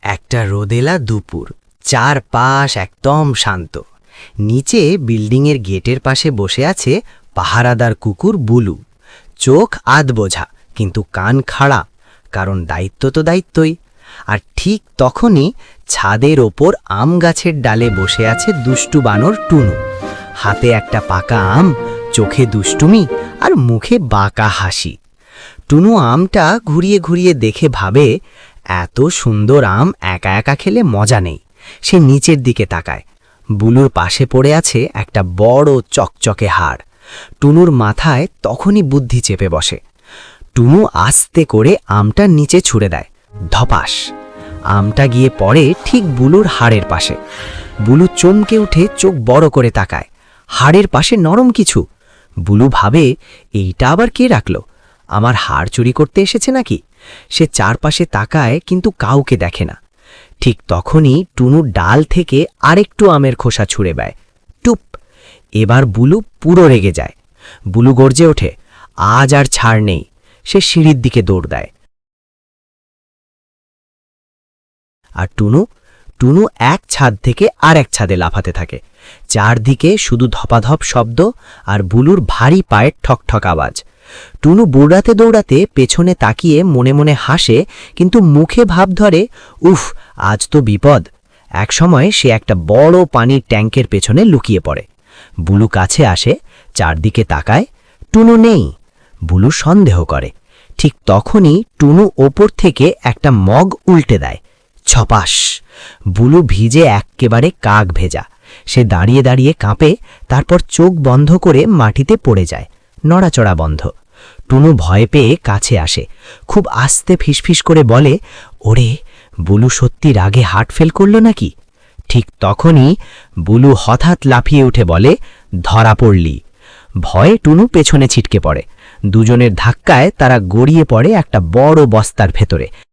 একটা রোদেলা দুপুর, চারপাশ একদম শান্ত। নিচে বিল্ডিংয়ের গেটের পাশে বসে আছে পাহারাদার কুকুর বুলু। চোখ বোঝা, কিন্তু কান খাড়া, কারণ দায়িত্ব তো দায়িত্বই। আর ঠিক তখনই ছাদের ওপর আম গাছের ডালে বসে আছে দুষ্টু বানর টুনু। হাতে একটা পাকা আম, চোখে দুষ্টুমি আর মুখে বাঁকা হাসি। টুনু আমটা ঘুরিয়ে ঘুরিয়ে দেখে ভাবে, এত সুন্দর আম একা একা খেলে মজা নেই। সে নিচের দিকে তাকায়। বুলুর পাশে পড়ে আছে একটা বড় চকচকে হাড়। টুনুর মাথায় তখনই বুদ্ধি চেপে বসে। টুনু আস্তে করে আমটা নিচে ছুঁড়ে দেয়। ধপাস! আমটা গিয়ে পড়ে ঠিক বুলুর হাড়ের পাশে। বুলু চমকে উঠে চোখ বড় করে তাকায়। হাড়ের পাশে নরম কিছু। বুলু ভাবে, এইটা আবার কে রাখলো? আমার হাড় চুরি করতে এসেছে নাকি? সে চারপাশে তাকায়, কিন্তু কাউকে দেখে না। ঠিক তখনই টুনু ডাল থেকে আরেকটু আমের খোসা ছুঁড়ে দেয়। টুপ! এবার বুলু পুরো রেগে যায়। বুলু গর্জে ওঠে, আজ আর ছাড় নেই। সে সিঁড়ির দিকে দৌড় দেয়। আর টুনু এক ছাদ থেকে আর এক ছাদে লাফাতে থাকে। চারদিকে শুধু ধপাধপ শব্দ আর বুলুর ভারী পায়ের ঠকঠক আওয়াজ। টুনু দৌড়াতে দৌড়াতে পেছনে তাকিয়ে মনে মনে হাসে, কিন্তু মুখে ভাব ধরে, উফ, আজ তো বিপদ। একসময় সে একটা বড় পানির ট্যাঙ্কের পেছনে লুকিয়ে পড়ে। বুলু কাছে আসে, চারদিকে তাকায়, টুনু নেই। বুলু সন্দেহ করে। ঠিক তখনই টুনু ওপর থেকে একটা মগ উল্টে দেয়। ছপাস! বুলু ভিজে এক্কেবারে কাক ভেজা। সে দাঁড়িয়ে দাঁড়িয়ে কাঁপে, তারপর চোখ বন্ধ করে মাটিতে পড়ে যায়। নড়াচড়া বন্ধ। টুনু ভয় পেয়ে কাছে আসে, খুব আস্তে ফিসফিস করে বলে, ওরে, বুলু সত্যি রাগে হার্ট ফেল করল নাকি? ঠিক তখনই বুলু হঠাৎ লাফিয়ে উঠে বলে, ধরা পড়লি। ভয়ে টুনু পেছনে ছিটকে পড়ে। দুজনের ধাক্কায় তারা গড়িয়ে পড়ে একটা বড় বস্তার ভেতরে।